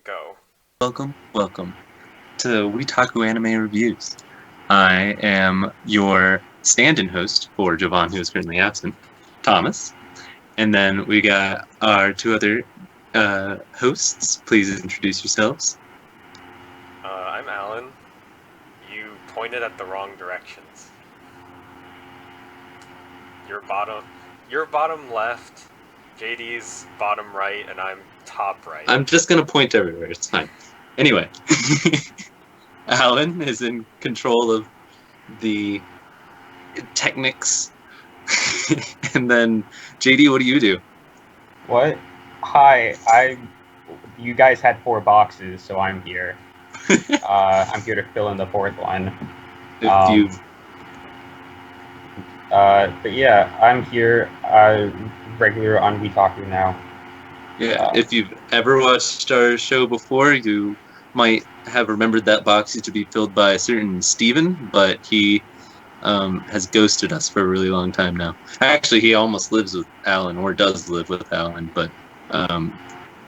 Go. Welcome to WeTaku Anime Reviews. I am your stand-in host for Jovan, who is currently absent, Thomas. And then we got our two other hosts. Please introduce yourselves. I'm Alan. You pointed at the wrong directions. Your bottom left, JD's bottom right, and I'm top right. I'm just going to point everywhere. It's fine. Anyway, Alan is in control of the techniques. And then, JD, what do you do? What? Hi, you guys had 4 boxes, so I'm here. I'm here to fill in the 4th one. But yeah, I'm here, regular on WeTaku now. Yeah, if you've ever watched our show before, you might have remembered that box used to be filled by a certain Steven, but he has ghosted us for a really long time now. Actually, he almost lives with Alan, or does live with Alan, but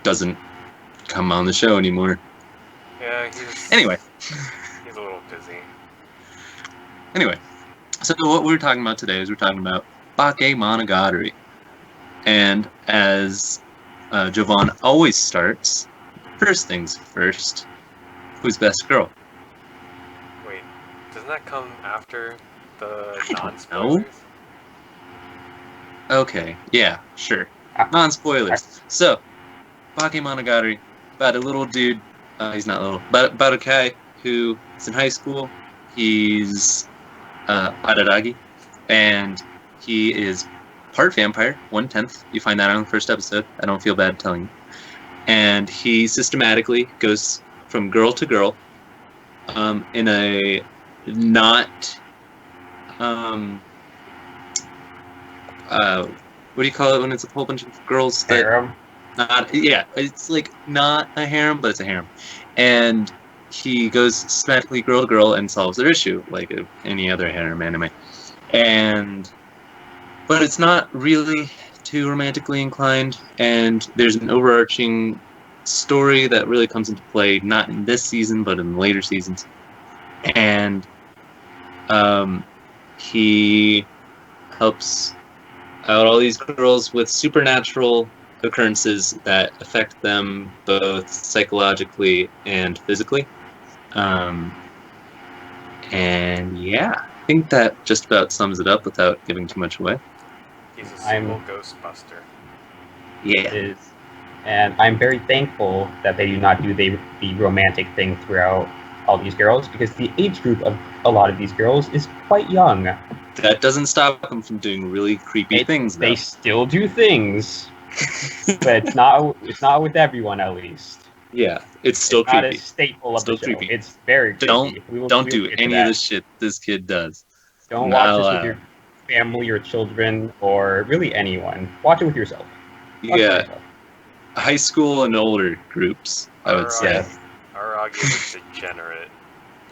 doesn't come on the show anymore. Yeah, Anyway. He's a little busy. Anyway, so what we're talking about today is we're talking about Monogatari. And as Jovan always starts, first things first, who's best girl? Wait, doesn't that come after the I don't non-spoilers? Okay, yeah, sure. Non-spoilers. So, Monogatari, about a little dude, he's not little, but about a guy who is in high school. He's Araragi, and he is part vampire, 1/10. You find that on the first episode. I don't feel bad telling you. And he systematically goes from girl to girl in a not... what do you call it when it's a whole bunch of girls that... Harem? It's like not a harem, but it's a harem. And he goes systematically girl to girl and solves their issue, like any other harem anime. But it's not really too romantically inclined, and there's an overarching story that really comes into play, not in this season, but in later seasons. And he helps out all these girls with supernatural occurrences that affect them both psychologically and physically. And yeah, I think that just about sums it up without giving too much away. He's a single Ghostbuster. Yeah. And I'm very thankful that they do not do the romantic thing throughout all these girls, because the age group of a lot of these girls is quite young. That doesn't stop them from doing really creepy things, though. They still do things, but it's not with everyone, at least. Yeah, it's still creepy. Not a staple of still the show. Creepy. It's very creepy. Don't do any of the shit this kid does. Don't watch this with your family or children or really anyone. Watch it with yourself. High school and older groups, I would say. Araragi is a degenerate.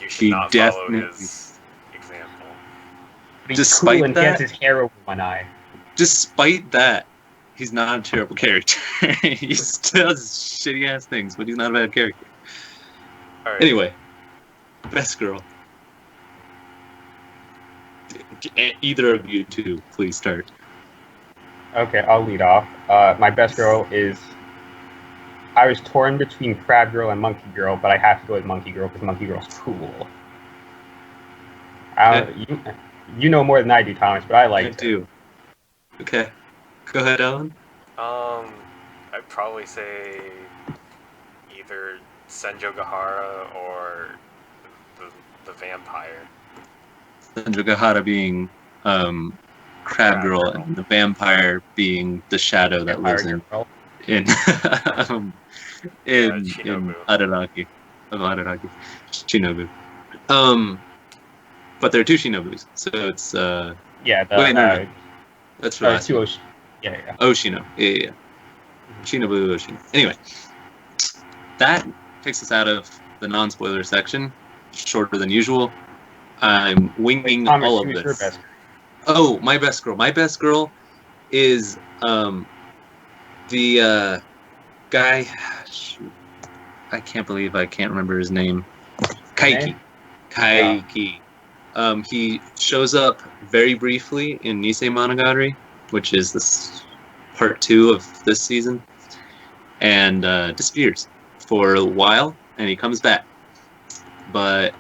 You should not follow his example. He's cool and he has his hair over one eye. Despite that, he's not a terrible character. He still does shitty ass things, but he's not a bad character. Right. Anyway, best girl. Either of you two, please start. Okay, I'll lead off. My best girl is... I was torn between Crab Girl and Monkey Girl, but I have to go with Monkey Girl because Monkey Girl's cool. You know more than I do, Thomas, but I like it. I do. Okay. Go ahead, Alan. I'd probably say either Senjo Gahara or the vampire. Senjo Gahara being Crab Girl, and the vampire being the shadow that lives in Araragi. Shinobu. But there are 2 Shinobus, so it's that's right. Oshino. Yeah. Shinobu, Oshino. Anyway, that takes us out of the non-spoiler section. Shorter than usual. I'm winging Thomas, all of who's this. your best? Oh, my best girl. My best girl is the guy. Shoot. I can't believe I can't remember his name. Name? Kaiki. He shows up very briefly in Nisei Monogatari, which is this part 2 of this season, and disappears for a while, and he comes back. But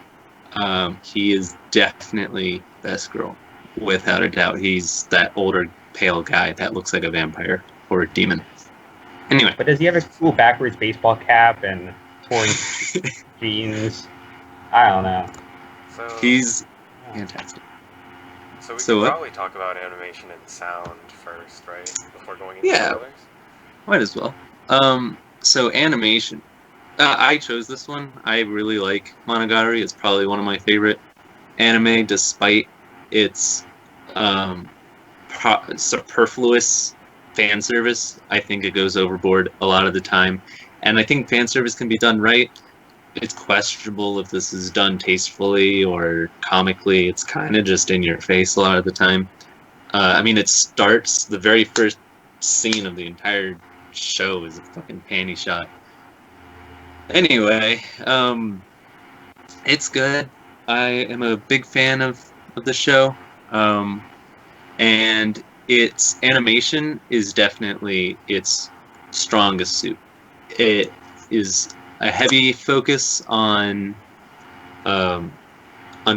he is definitely best girl, without a doubt. He's that older, pale guy that looks like a vampire or a demon. Anyway. But does he have a cool backwards baseball cap and torn jeans? I don't know. So He's fantastic. So we So could what? probably talk about animation and sound first, right? Before going into Yeah. spoilers? Might as well. So animation. I chose this one. I really like Monogatari. It's probably one of my favorite anime, despite its superfluous fan service. I think it goes overboard a lot of the time, and I think fan service can be done right. It's questionable if this is done tastefully or comically. It's kind of just in your face a lot of the time. I mean, it starts, the very first scene of the entire show is a fucking panty shot. Anyway, it's good. I am a big fan of the show. And its animation is definitely its strongest suit. It is a heavy focus on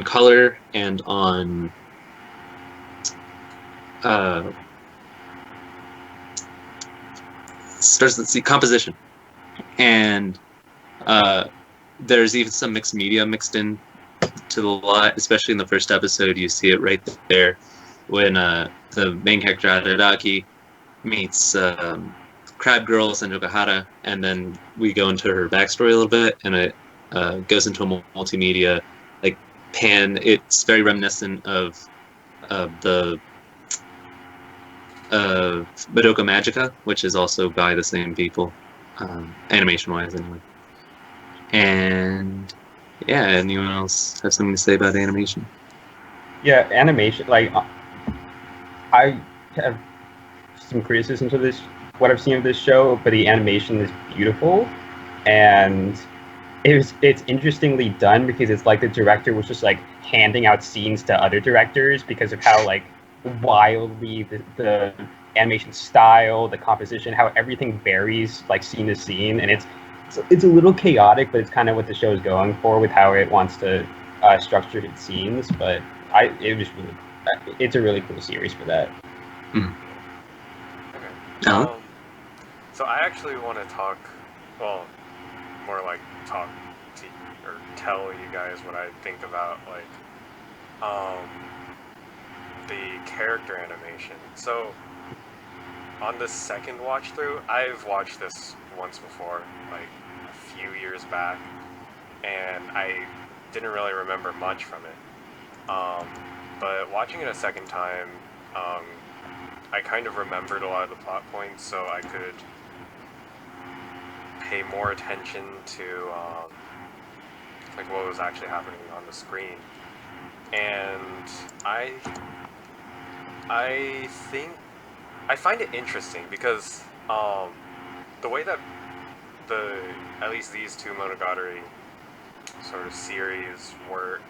color and on composition, and there's even some mixed media mixed in to the lot, especially in the first episode. You see it right there when the main character Araraki meets Crab Girl Senjokahara, and then we go into her backstory a little bit, and it goes into a multimedia like pan. It's very reminiscent of the Madoka Magica, which is also by the same people, animation-wise anyway. And yeah, anyone else have something to say about animation? Yeah, animation. Like, I have some criticism to this, what I've seen of this show, but the animation is beautiful, and it's interestingly done because it's like the director was just like handing out scenes to other directors because of how like wildly the animation style, the composition, how everything varies like scene to scene, and it's a little chaotic, but it's kind of what the show is going for with how it wants to structure its scenes. But it's a really cool series for that. Okay. So I actually want to talk, well, more like talk to or tell you guys what I think about like the character animation. So on the second watch through, I've watched this once before, like a few years back, and I didn't really remember much from it. But watching it a second time, I kind of remembered a lot of the plot points, so I could pay more attention to like what was actually happening on the screen. And I think I find it interesting because the way that at least these two Monogatari sort of series work,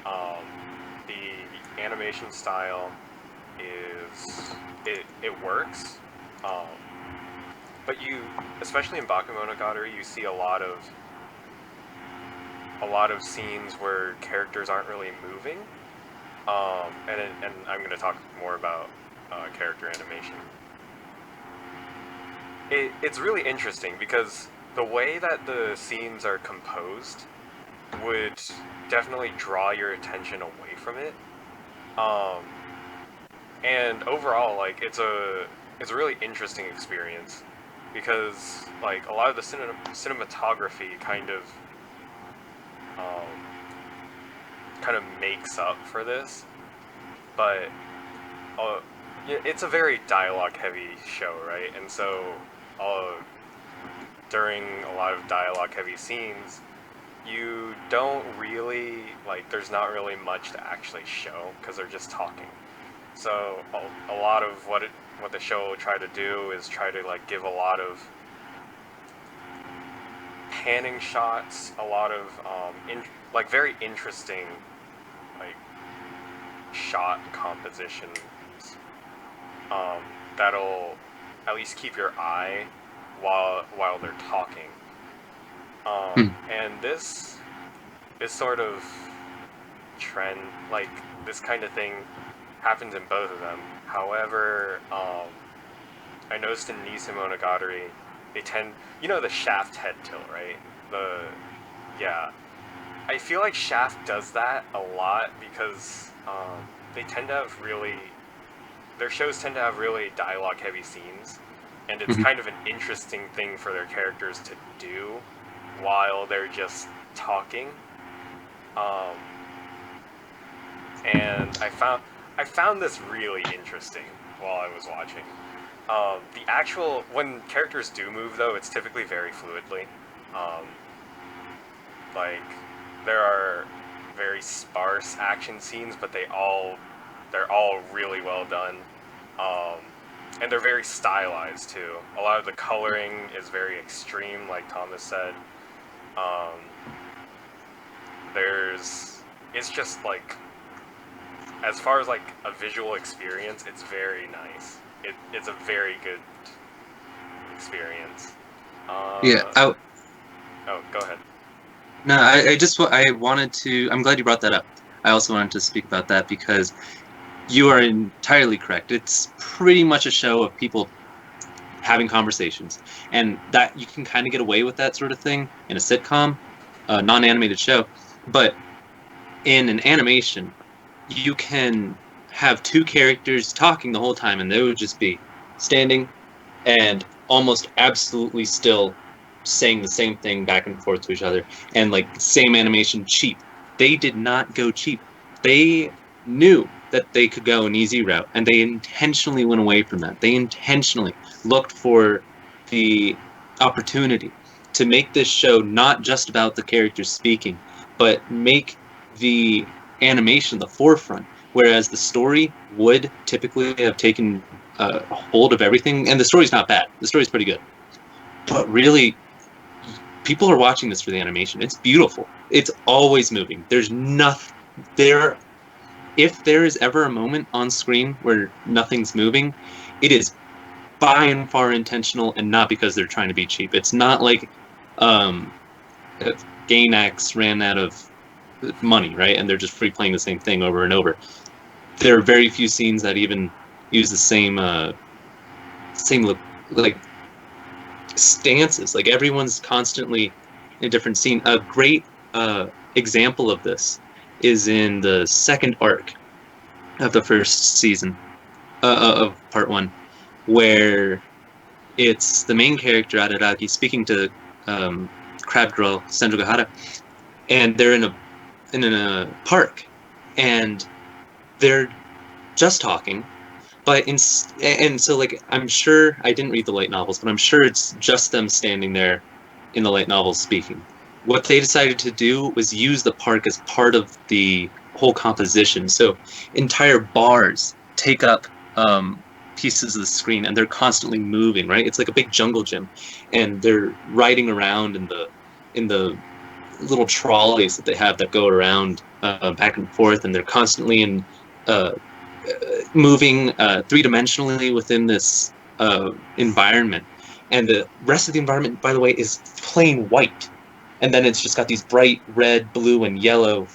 the animation style it works, but especially in Bakemonogatari, you see a lot of scenes where characters aren't really moving, and I'm going to talk more about character animation. It's really interesting because the way that the scenes are composed would definitely draw your attention away from it. And overall, like, it's a really interesting experience because, like, a lot of the cinematography kind of makes up for this, but it's a very dialogue-heavy show, right? And so, during a lot of dialogue-heavy scenes, you don't really, like, there's not really much to actually show because they're just talking. So a lot of what the show will try to do is try to like give a lot of panning shots, a lot of like very interesting like shot compositions that'll at least keep your eye while they're talking. And this sort of trend, like this kind of thing, happens in both of them. However, I noticed in Nice and Monogatari, they tend, the Shaft head tilt, right? Yeah. I feel like Shaft does that a lot because they tend to have their shows tend to have really dialogue-heavy scenes, and it's kind of an interesting thing for their characters to do while they're just talking. And I found this really interesting while I was watching. When characters do move, though, it's typically very fluidly. Like, there are very sparse action scenes, but they're all really well done. And they're very stylized, too. A lot of the coloring is very extreme, like Thomas said. It's just, like, as far as, like, a visual experience, it's very nice. It's a very good experience. Oh, go ahead. No, I wanted to, I'm glad you brought that up. I also wanted to speak about that because you are entirely correct. It's pretty much a show of people having conversations, and that you can kind of get away with that sort of thing in a sitcom, a non-animated show. But in an animation, you can have two characters talking the whole time, and they would just be standing and almost absolutely still saying the same thing back and forth to each other, and like same animation cheap. They did not go cheap. They knew that they could go an easy route, and they intentionally went away from that. They intentionally looked for the opportunity to make this show not just about the characters speaking, but make the animation the forefront, whereas the story would typically have taken hold of everything. And the story's not bad. The story's pretty good. But really, people are watching this for the animation. It's beautiful. It's always moving. There's nothing there. If there is ever a moment on screen where nothing's moving, it is by and far intentional and not because they're trying to be cheap. It's not like Gainax ran out of money, right? And they're just free playing the same thing over and over. There are very few scenes that even use the same look, like stances. Like everyone's constantly in a different scene. A great example of this is in the second arc of the first season of part 1, where it's the main character Araragi speaking to Crab Girl Senjogahara, and they're in a park, and they're just talking, but so like I'm sure I didn't read the light novels, but I'm sure it's just them standing there in the light novels speaking. What they decided to do was use the park as part of the whole composition. So entire bars take up pieces of the screen, and they're constantly moving, right? It's like a big jungle gym, and they're riding around in the little trolleys that they have that go around back and forth, and they're constantly moving three-dimensionally within this environment. And the rest of the environment, by the way, is plain white. And then it's just got these bright red, blue, and yellow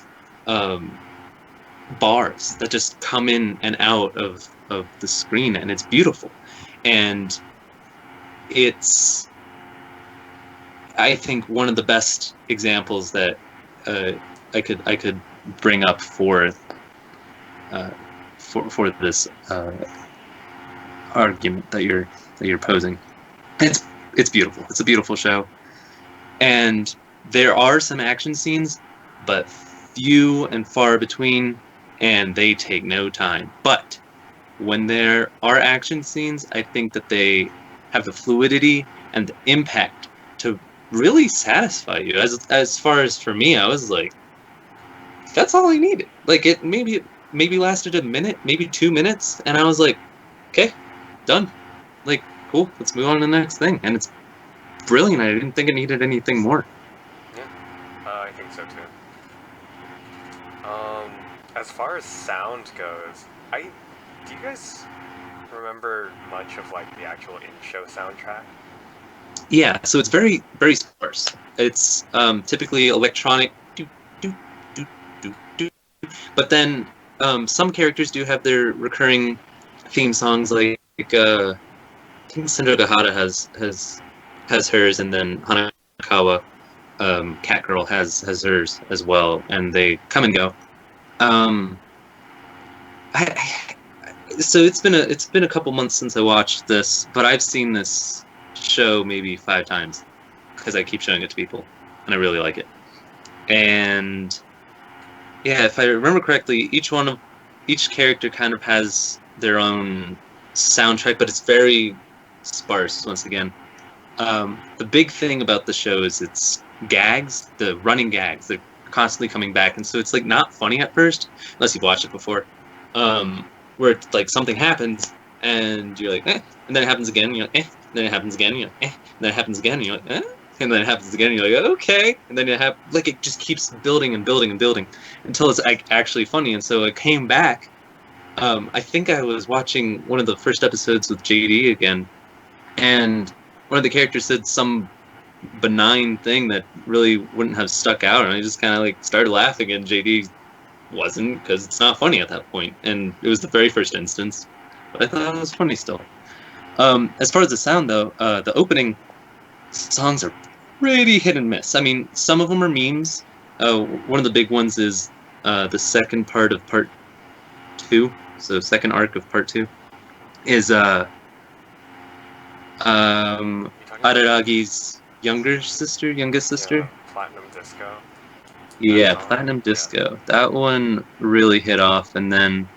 bars that just come in and out of the screen, and it's beautiful. And it's, I think, one of the best examples that I could bring up for this argument that you're posing. It's beautiful. It's a beautiful show, and there are some action scenes, but few and far between, and they take no time. But when there are action scenes, I think that they have the fluidity and the impact to really satisfy you. As far as for me, I was like, that's all I needed. Like it maybe lasted a minute, maybe 2 minutes, and I was like, okay, done. Like, cool, let's move on to the next thing. And it's brilliant. I didn't think it needed anything more. as far as sound goes, do you guys remember much of like the actual in-show soundtrack? Yeah, so it's very, very sparse. It's typically electronic, doo, doo, doo, doo, doo. But then some characters do have their recurring theme songs, like I think Sendogahara has hers, and then Hanakawa, Catgirl has hers as well, and they come and go. So it's been a couple months since I watched this, but I've seen this show maybe 5 times because I keep showing it to people, and I really like it. And yeah, if I remember correctly, each character kind of has their own soundtrack, but it's very sparse. Once again, the big thing about the show is its gags, the running gags. They're constantly coming back, and so it's like not funny at first, unless you've watched it before. Where it's like something happens, and you're like, eh, and then it happens again, and you're like, eh, and then it happens again, and you're like, eh, and then it happens again, and you're like, eh, and then it happens again, and you're like, okay, and then it just keeps building and building and building until it's actually funny. And so I came back. I think I was watching one of the first episodes with JD again, and one of the characters said some benign thing that really wouldn't have stuck out, and I just kind of like started laughing, and JD wasn't, because it's not funny at that point, and it was the very first instance, but I thought it was funny still. As far as the sound though, the opening songs are pretty hit and miss. I mean, some of them are memes. One of the big ones is the second part of part 2, so second arc of part 2 is Araragi's youngest sister. Yeah, Platinum Disco. Yeah, Platinum Disco. That one really hit off, and then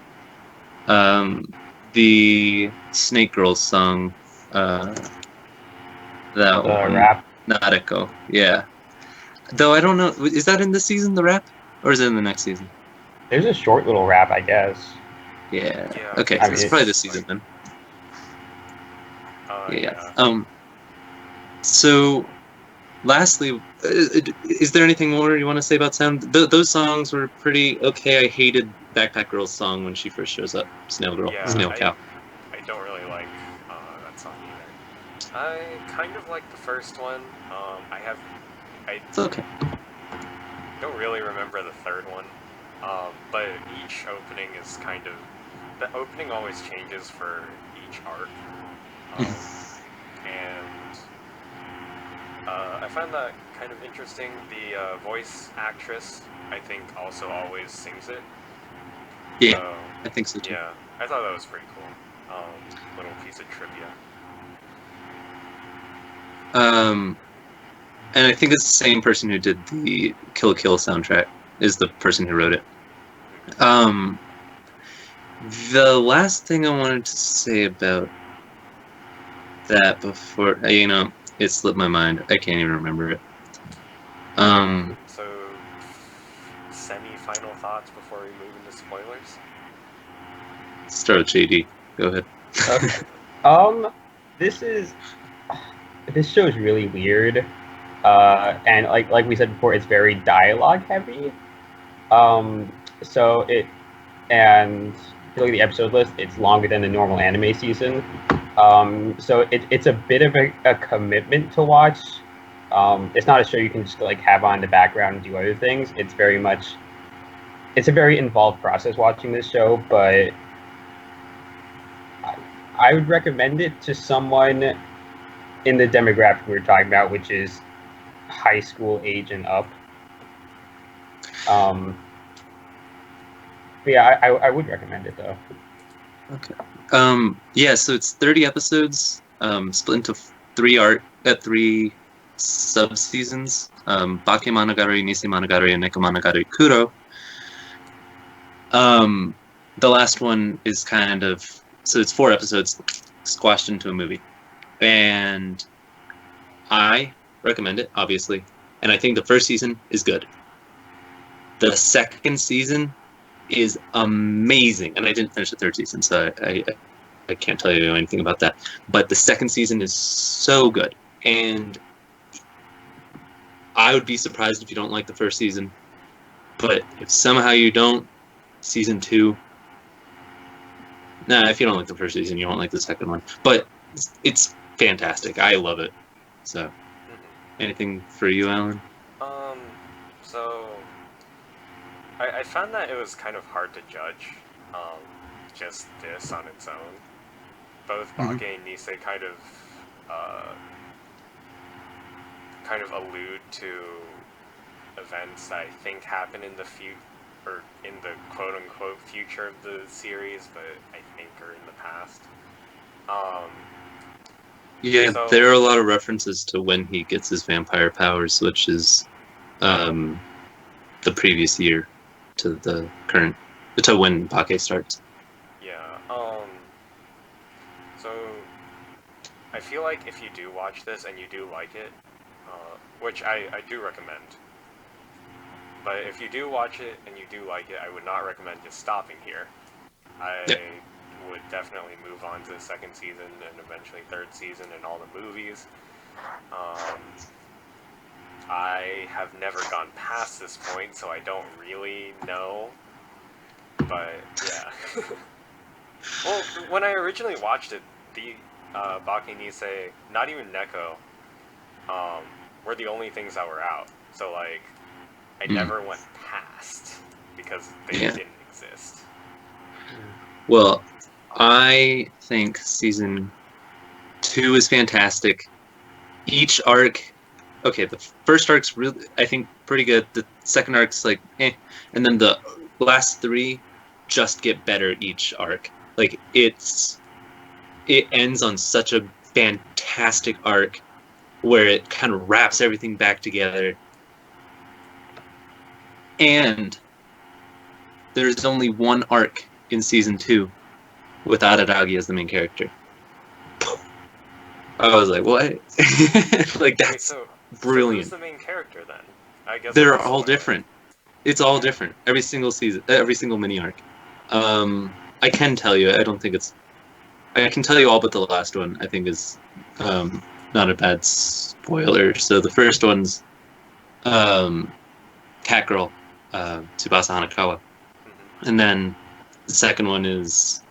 the Snake Girls song, that one, Rap. Nareko. Yeah. Though I don't know, is that in this season, the rap, or is it in the next season? There's a short little rap, I guess. Yeah. Yeah, Okay, I so it's mean, probably this season then. Yeah. So, lastly, is there anything more you want to say about sound? Those songs were pretty okay. I hated Backpack Girl's song when she first shows up, Snail Girl, Yeah, Snail Cow. I don't really like that song either. I kind of like the first one. It's okay. Don't really remember the third one. But each opening is the opening always changes for each arc. And I find that kind of interesting. The voice actress, I think, also always sings it. Yeah, So, I think so too. yeah, I thought that was pretty cool. Little piece of trivia. And I think it's the same person who did the Kill la Kill soundtrack is the person who wrote it. The last thing I wanted to say about that before, it slipped my mind. I can't even remember it. So, semi-final thoughts before we move into spoilers? Start with JD. Go ahead. Okay. This show is really weird, and like we said before, it's very dialogue heavy. So if you look at the episode list, it's longer than the normal anime season. So it's a bit of a commitment to watch. It's not a show you can just like have on in the background and do other things. It's a very involved process watching this show, but I would recommend it to someone in the demographic we were talking about, which is high school age and up. But yeah, I would recommend it though. Okay. Yeah, so it's 30 episodes, split into three sub-seasons. Bakemonogatari, Nisemonogatari, and Nekomonogatari Kuro. The last one is so it's 4 episodes squashed into a movie. And I recommend it, obviously. And I think the first season is good. The second season is amazing. And I didn't finish the third season, so I can't tell you anything about that. But the second season is so good. And I would be surprised if you don't like the first season. But if somehow you don't, season 2. Nah, if you don't like the first season, you won't like the second one. But it's fantastic. I love it. So, anything for you, Alan? So I found that it was kind of hard to judge, just this on its own. Both Bake and Nisei kind of allude to events that I think happen in the or in the quote-unquote future of the series, but I think are in the past. Yeah, so, there are a lot of references to when he gets his vampire powers, which is the previous year to the current, to when Bake starts. Yeah, so I feel like if you do watch this and you do like it, which I do recommend, but if you do watch it and you do like it, I would not recommend just stopping here. I would definitely move on to the second season and eventually third season and all the movies. I have never gone past this point, so I don't really know. But yeah. Well, when I originally watched it, the Bake Nisei, not even Neko, were the only things that were out. So like, I never went past because they didn't exist. Well, I think season 2 is fantastic. Each arc, okay, the first arc's really, I think, pretty good. The second arc's like, and then the last 3 just get better each arc. Like, it ends on such a fantastic arc where it kind of wraps everything back together. And there's only one arc in season 2 with Araragi as the main character. I was like, what? Like, that's brilliant. So who's the main character then? I guess they're all different. It's all different. Every single season, every single mini arc. I can tell you. I don't think it's. I can tell you all but the last one. I think is not a bad spoiler. So the first one's Cat Girl, Tsubasa Hanakawa, and then the second one is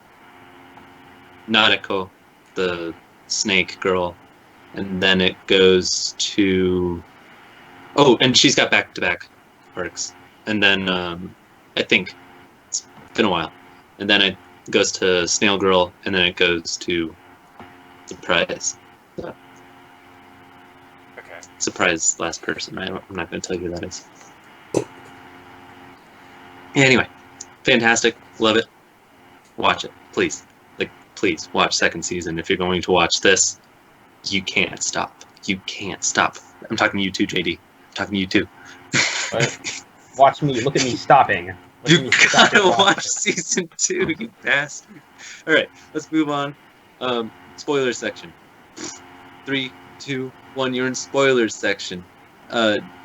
Nadeko, the snake girl, and then it goes to and she's got back-to-back arcs, and then I think it's been a while, and then it goes to Snail Girl, and then it goes to Surprise. So, okay. Surprise last person. I'm not going to tell you who that is. Anyway, fantastic, love it. Watch it, please. Please watch second season. If you're going to watch this, you can't stop. You can't stop. I'm talking to you too, JD. I'm talking to you too. Watch me. Look at me stopping. You gotta watch season 2, you bastard. Alright, let's move on. Spoilers section. 3, 2, 1, you're in spoilers section.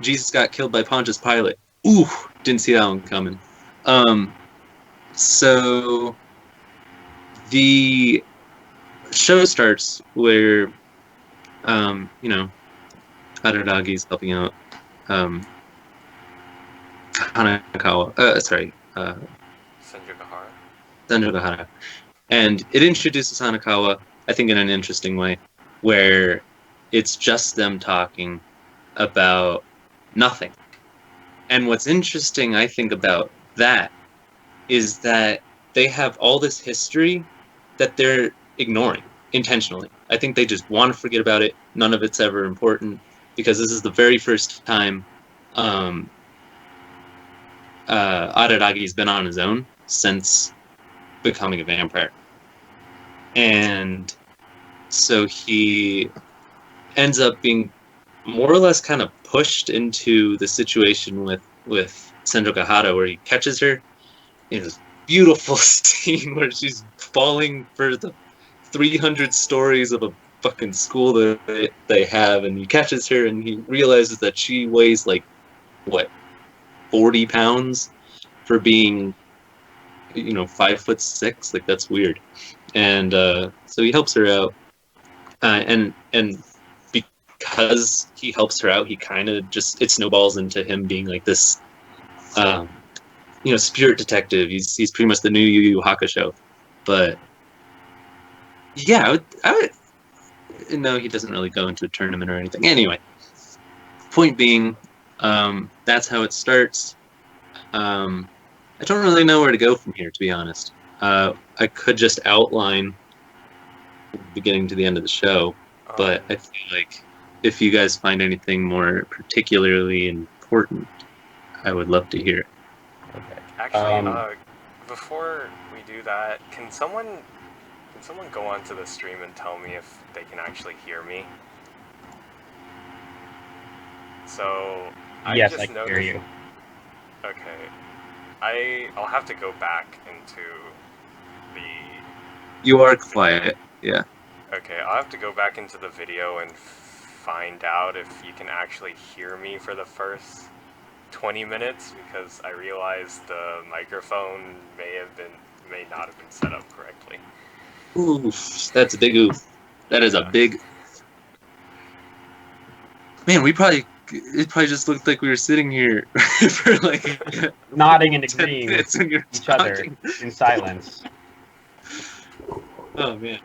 Jesus got killed by Pontius Pilate. Ooh, didn't see that one coming. So the show starts where, Araragi's helping out Hanakawa. Senjogahara. And it introduces Hanakawa, I think, in an interesting way, where it's just them talking about nothing. And what's interesting, I think, about that is that they have all this history that they're ignoring intentionally. I think they just want to forget about it. None of it's ever important because this is the very first time Araragi's been on his own since becoming a vampire. And so he ends up being more or less kind of pushed into the situation with Senjogahara, where he catches her in this beautiful scene where she's falling for the 300 stories of a fucking school that they have, and he catches her and he realizes that she weighs 40 pounds for being 5'6". Like, that's weird. And so he helps her out, and because he helps her out, he kind of it snowballs into him being like this spirit detective. He's pretty much the new Yu Yu Hakusho. But yeah, I would. No, he doesn't really go into a tournament or anything. Anyway, point being, that's how it starts. I don't really know where to go from here, to be honest. I could just outline the beginning to the end of the show, but I feel like if you guys find anything more particularly important, I would love to hear it. Okay. Actually, before we do that, can someone go onto the stream and tell me if they can actually hear me? So Yes, just I can noticed, hear you. Okay. I'll have to go back into the... You are quiet, yeah. Okay, I'll have to go back into the video and find out if you can actually hear me for the first 20 minutes, because I realized the microphone may not have been set up correctly. Oof, that's a big oof. That is a big... Man, it probably just looked like we were sitting here for like nodding and 10 agreeing minutes when you're each other talking. in silence. Oh man.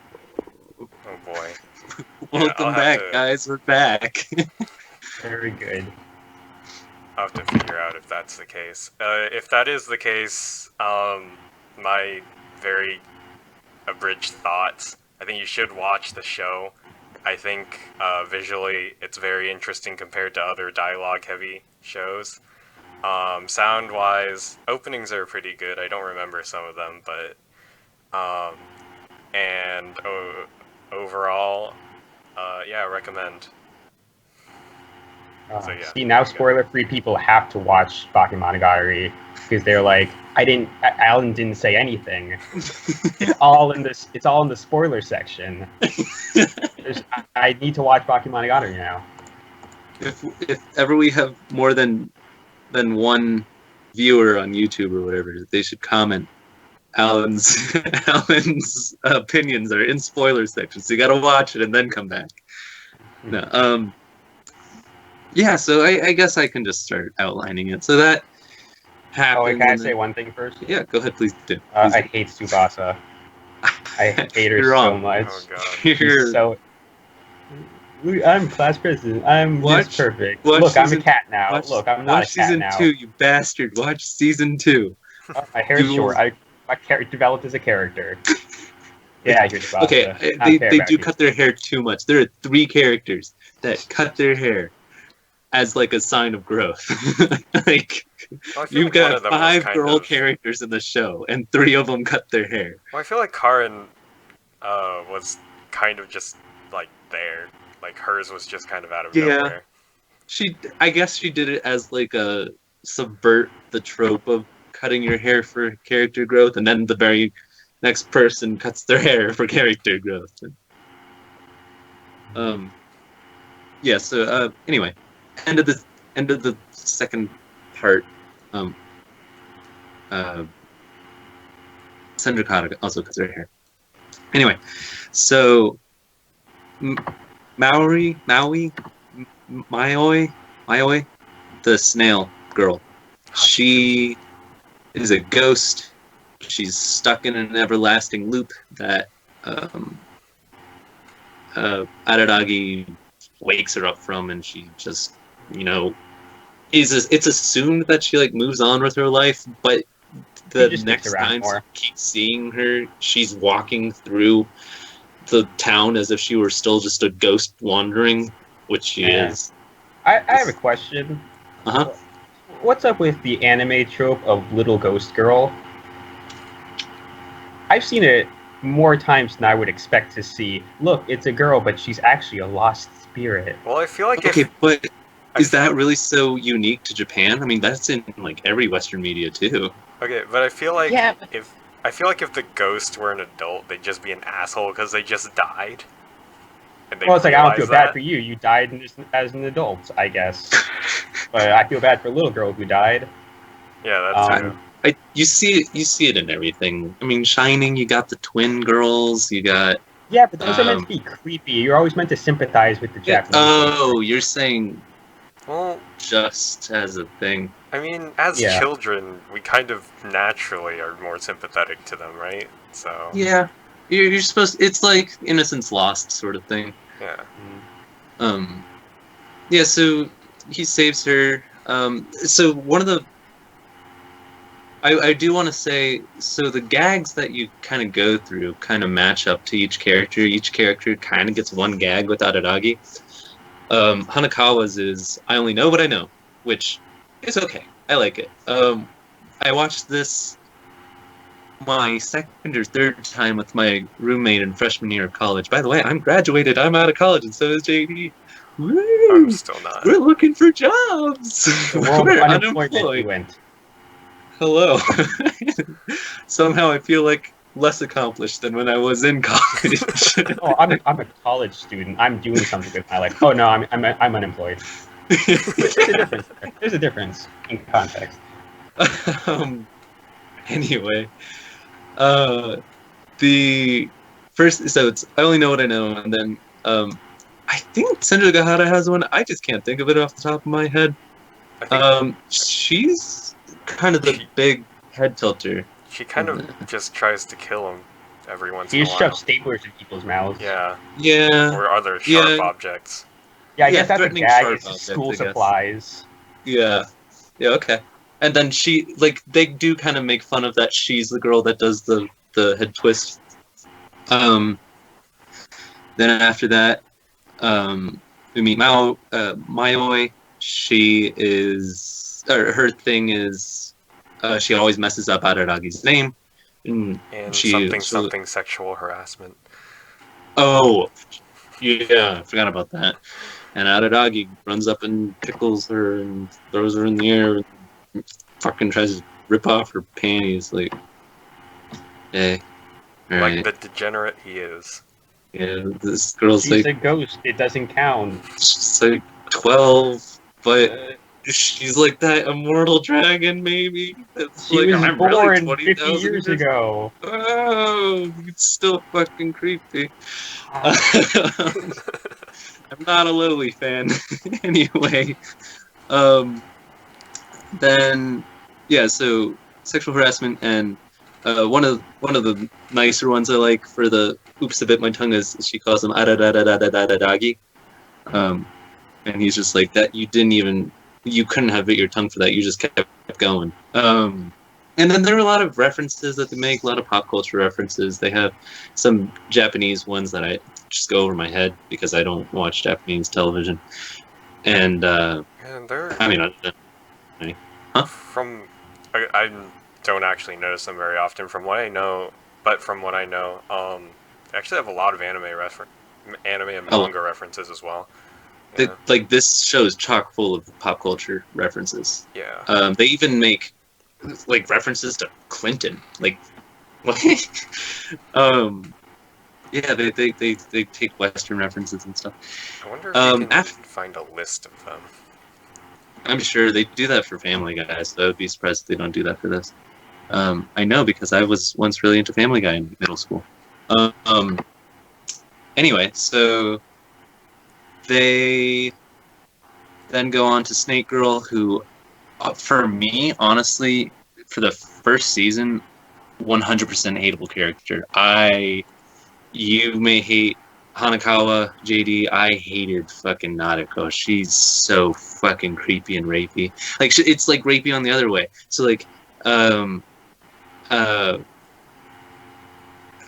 Oh boy. Welcome back, guys. We're back. Very good. I'll have to figure out if that's the case. If that is the case, my very abridged thoughts, I think you should watch the show. I think visually it's very interesting compared to other dialogue-heavy shows. Sound-wise, openings are pretty good. I don't remember some of them, but overall, yeah, recommend. So, yeah. See, now spoiler-free people have to watch Bakemonogatari because they're like, Alan didn't say anything. It's all in the spoiler section. I need to watch Bakemonogatari now. If ever we have more than one viewer on YouTube or whatever, they should comment. Alan's opinions are in spoiler section, so you gotta watch it and then come back. No, yeah, so I guess I can just start outlining it. So that happened. Oh, can I say one thing first? Yeah, go ahead, please do. I hate Tsubasa. I hate her so much. Oh god. She's so... I'm class president. I'm just perfect. Look, I'm a cat now. Look, I'm not a cat now. Watch season 2, you bastard. Watch season 2. My hair is short. My character developed as a character. Yeah, I hear Tsubasa. Okay, they do cut their hair too much. There are 3 characters that cut their hair as like a sign of growth. Like, you've got 5 girl characters in the show, and 3 of them cut their hair. Well, I feel like Karin was kind of just like there. Like hers was just kind of out of nowhere. I guess she did it as like a subvert the trope of cutting your hair for character growth, and then the very next person cuts their hair for character growth. Yeah. So anyway, end of the second part. Sandra also cuts her hair. Anyway, so Maoi, the snail girl. She is a ghost. She's stuck in an everlasting loop that Araragi wakes her up from, and she just, it's assumed that she like moves on with her life, but the next time you keep seeing her, she's walking through the town as if she were still just a ghost wandering, which she is. I have a question. Uh-huh. What's up with the anime trope of little ghost girl? I've seen it more times than I would expect to see. Look, it's a girl, but she's actually a lost spirit. Well, I feel like but is that really so unique to Japan? I mean, that's in like every Western media too. Okay, but I feel like if the ghost were an adult, they'd just be an asshole because they just died. Well, it's like, I don't feel bad for you. You died as an adult, I guess. But I feel bad for a little girl who died. Yeah, that's true. You see it in everything. I mean, Shining, you got the twin girls, you got... Yeah, but those are meant to be creepy. You're always meant to sympathize with the Japanese. Oh, you're saying... Well, just as a thing. I mean, as Yeah. children, we kind of naturally are more sympathetic to them, right? So Yeah, you're supposed. It's like Innocence Lost sort of thing. yeah. Yeah. So he saves her. So one of the I do want to say, so the gags that you kind of go through kind of match up to each character. Each character kind of gets one gag with Araragi. Hanakawa's is I only know what I know, which is okay. I like it. I watched this my second or third time with my roommate in freshman year of college. By the way, I'm graduated. I'm out of college, and so is JD. Woo! I'm still not. We're looking for jobs. The world of We're unemployment unemployed. went. Hello. Somehow I feel like less accomplished than when I was in college. Oh, I'm a college student. I'm doing something with my life. Oh no, I'm unemployed. There's a difference. There's a difference in context. Anyway, the first, so it's I only know what I know, and then I think Senju Gahara has one. I just can't think of it off the top of my head. I think She's kind of the big head tilter. she kind of just tries to kill him every once He in a just while. shoves staplers in people's mouths. Yeah, Yeah, or other sharp Yeah. objects. Yeah, I Yeah, guess that's a threatening gag. sharp It's objects, school I guess. supplies. yeah, okay. And then she, like, they do kind of make fun of that. She's the girl that does the head twist. Then after that, we meet Mayoi. She is, or her thing is, she always messes up Araragi's name. And And she, something sexual harassment. Oh, yeah, I forgot about that. And Araragi runs up and tickles her and throws her in the air and fucking tries to rip off her panties. Like, hey, alright. Like the degenerate he is. Yeah, this girl's She's like, a ghost. It doesn't count. she's like 12, but she's like that immortal dragon, maybe. That's She like, was I'm born really 50 20,000 years ago. Oh, it's still fucking creepy. I'm not a Lily fan. Anyway, then yeah, so sexual harassment and one of the nicer ones I like for the oops I bit my tongue is she calls him Ararararararagi. And he's just like that. You couldn't have bit your tongue for that. You just kept going. And then there are a lot of references that they make, a lot of pop culture references. They have some Japanese ones that I just go over my head because I don't watch Japanese television. And And they're I mean, from I don't actually notice them very often. From what I know, they actually have a lot of anime and Oh. manga references as well. they, Yeah. like this show is chock full of pop culture references. Yeah. They even make like references to Clinton. Like, what? Yeah, they take Western references and stuff. I wonder if you can af- find a list of them. I'm sure they do that for Family Guy, so I would be surprised if they don't do that for this. I know because I was once really into Family Guy in middle school. Anyway, so they then go on to Snake Girl, who, for me, honestly, for the first season, 100% hateable character. You may hate Hanakawa, JD. I hated fucking Nadeko. She's so fucking creepy and rapey. Like it's like rapey on the other way. So like,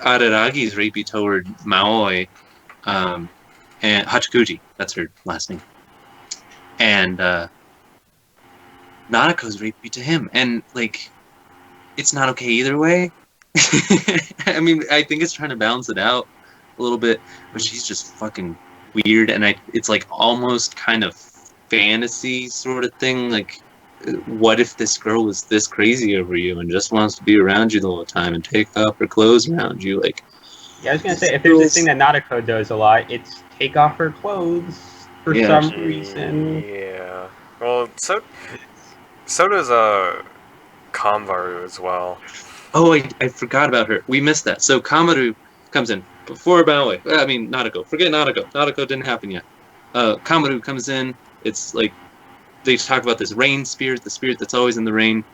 Araragi's rapey toward Maoi, and Hachukuji. That's her last name. And Nadeko's rapey to him, and like, it's not okay either way. I mean, I think it's trying to balance it out a little bit, but she's just fucking weird, and it's like almost kind of fantasy sort of thing. Like, what if this girl was this crazy over you and just wants to be around you the whole time and take off her clothes around you? Like, Yeah, I was gonna say, if there's a thing that Nadeko does a lot, it's take off her clothes for Yeah. some reason. Yeah. Well, so does Kanvaru as well. oh, I forgot about her. We missed that. So Kamaru comes in before Maoi. I mean, Nadeko. Forget Nadeko. Nadeko didn't happen yet. Kamaru comes in. It's like they talk about this rain spirit, the spirit that's always in the rain,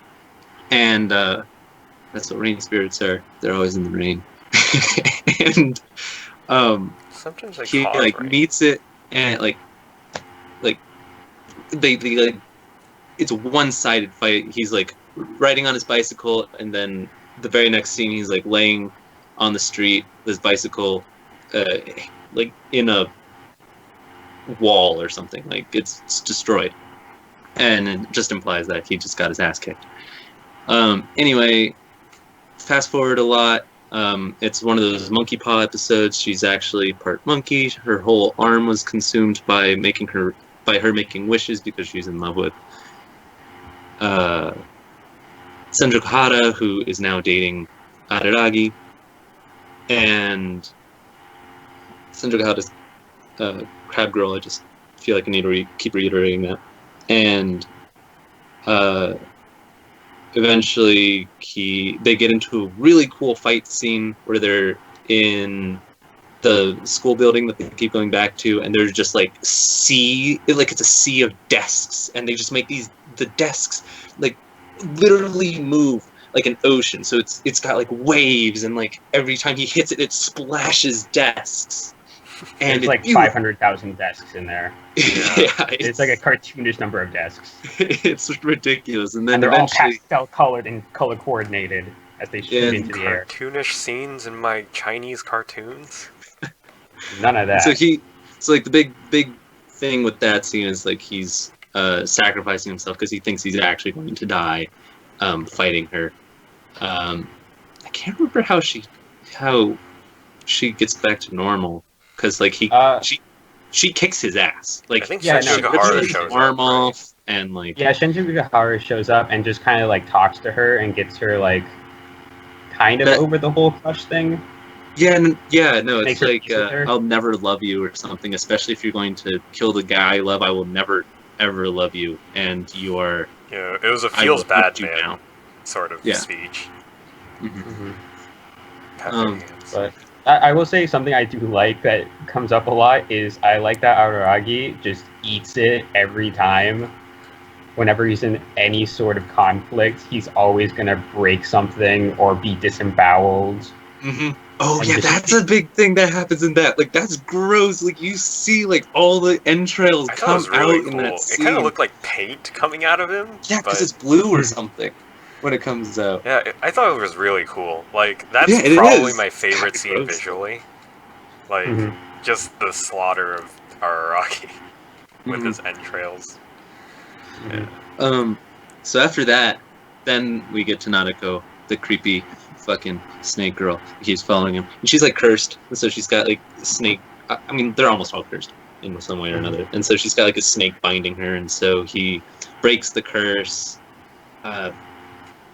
and that's what rain spirits are. They're always in the rain. And Sometimes they he cause like rain. meets it, and like they like it's a one-sided fight. He's like riding on his bicycle, and then the very next scene he's like laying on the street with his bicycle, like in a wall or something. Like it's destroyed, and it just implies that he just got his ass kicked. Anyway, fast forward a lot. It's one of those monkey paw episodes. She's actually part monkey. Her whole arm was consumed by her making wishes because she's in love with Senju Hara, who is now dating Araragi, and Senju Hara's crab girl. I just feel like I need to keep reiterating that. And eventually they get into a really cool fight scene where they're in the school building that they keep going back to, and there's just like it's a sea of desks, and they just make the desks like literally move like an ocean. So it's got like waves, and like every time he hits it, it splashes desks. And there's like 500,000 desks in there. Yeah, it's like a cartoonish number of desks. It's ridiculous, and then they're eventually all pastel colored and color coordinated as they shoot into the air. Cartoonish scenes in my Chinese cartoons. None of that. So like the big thing with that scene is like he's sacrificing himself because he thinks he's actually going to die fighting her. I can't remember how she gets back to normal, because like she kicks his ass. Like I think she rips his arm off, right? and like Senju Hara shows up and just kind of like talks to her and gets her like kind of over the whole crush thing. No, it's like I'll I'll never love you or something, especially if you're going to kill the guy I love. I will never ever love you, and you are. Yeah, it was a feels bad man now. sort of speech. Mm-hmm. But I will say something I do like that comes up a lot is I like that Araragi just eats it every time. Whenever he's in any sort of conflict, he's always gonna break something or be disemboweled. Mm-hmm. Oh yeah, that's a big thing that happens in that. Like that's gross. Like you see like all the entrails come out in that scene. It kind of looked like paint coming out of him. Yeah, because it's blue or something when it comes out. Yeah, I thought it was really cool. Like that's probably my favorite scene visually. Like just the slaughter of Araragi with his entrails. Yeah. So after that, then we get to Nanako, the creepy fucking snake girl. He's following him, and she's like cursed, and so she's got like snake. I mean, they're almost all cursed in some way or another, and so she's got like a snake binding her, and so he breaks the curse. The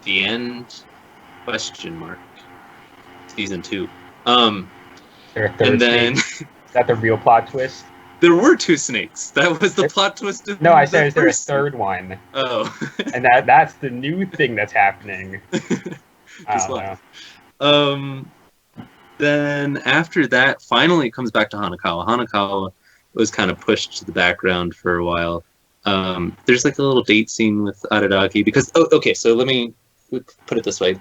end? Question mark. Season 2. And then is that the real plot twist? There were 2 snakes. That was the plot twist. No, I said is there a third one? Oh. And that's the new thing that's happening. I don't know. Then after that, finally it comes back to Hanakawa. Hanakawa was kind of pushed to the background for a while. There's like a little date scene with Araragi because so let me put it this way.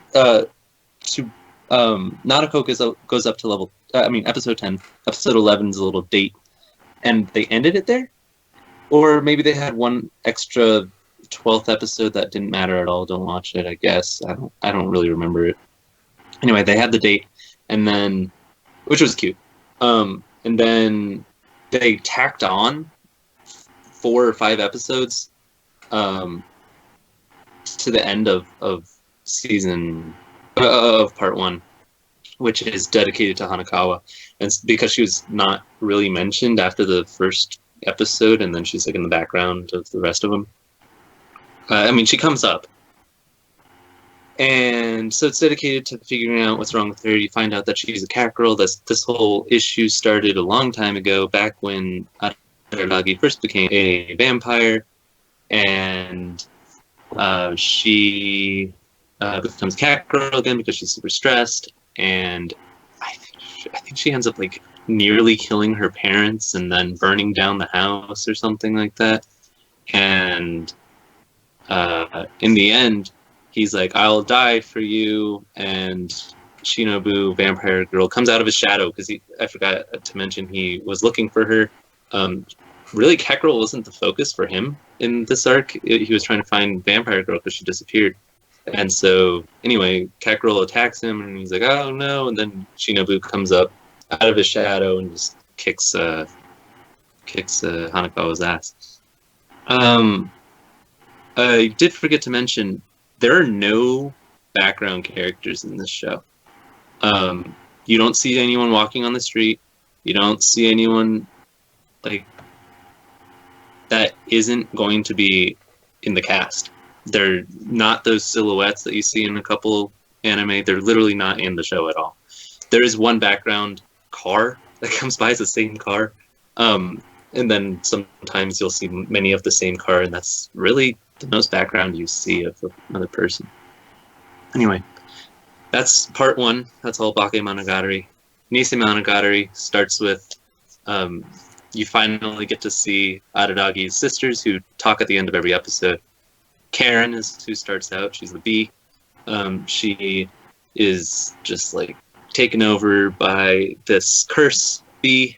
Nanako goes up to level episode 10. Episode 11 is a little date, and they ended it there, or maybe they had one extra 12th episode that didn't matter at all. Don't watch it, I guess. I don't really remember it. Anyway, they had the date, and then, which was cute. And then they tacked on 4 or 5 episodes to the end of season of part 1, which is dedicated to Hanakawa, and it's because she was not really mentioned after the first episode, and then she's like in the background of the rest of them. She comes up, and so it's dedicated to figuring out what's wrong with her. You find out that she's a cat girl. This whole issue started a long time ago, back when Araragi first became a vampire, and she becomes cat girl again because she's super stressed, and I think she ends up like nearly killing her parents and then burning down the house or something like that. And in the end, he's like, I'll die for you. And Shinobu, vampire girl, comes out of his shadow because I forgot to mention he was looking for her. Really, Kekrel wasn't the focus for him in this arc. He was trying to find vampire girl because she disappeared. And so, anyway, Kekrel attacks him, and he's like, oh no. And then Shinobu comes up out of his shadow and just kicks Hanakawa's ass. I did forget to mention, there are no background characters in this show. You don't see anyone walking on the street. You don't see anyone like that isn't going to be in the cast. They're not those silhouettes that you see in a couple anime. They're literally not in the show at all. There is one background car that comes by. It's the same car. And then sometimes you'll see many of the same car, and that's really the most background you see of another person. Anyway, that's part one. That's all Bakemonogatari. Nisei Monogatari starts with you finally get to see Araragi's sisters who talk at the end of every episode. Karen is who starts out. She's the bee. She is just like taken over by this curse bee.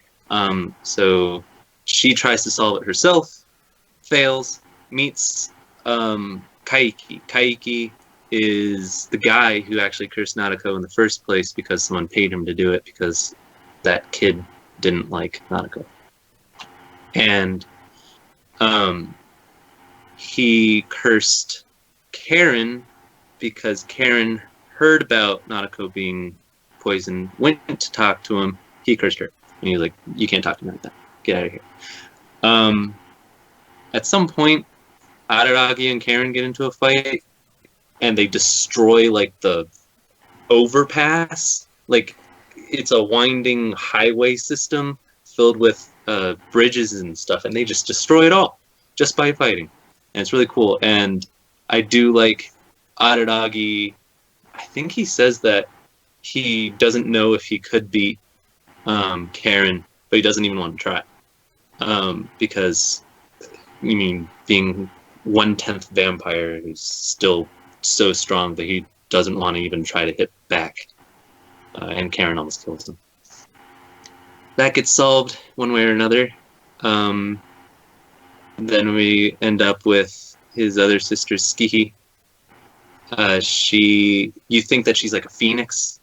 So she tries to solve it herself, fails, meets Kaiki. Kaiki is the guy who actually cursed Nadeko in the first place because someone paid him to do it because that kid didn't like Nadeko. And he cursed Karen because Karen heard about Nadeko being poisoned, went to talk to him, he cursed her. And he was like, you can't talk to me like that. Get out of here. At some point, Araragi and Karen get into a fight, and they destroy, like, the overpass. Like, it's a winding highway system filled with bridges and stuff, and they just destroy it all just by fighting. And it's really cool. And I do like Araragi. I think he says that he doesn't know if he could beat Karen, but he doesn't even want to try. Because, being 1/10 vampire is still so strong that he doesn't want to even try to hit back. And Karen almost kills him. That gets solved one way or another. Then we end up with his other sister, Skihi. You think that she's like a phoenix.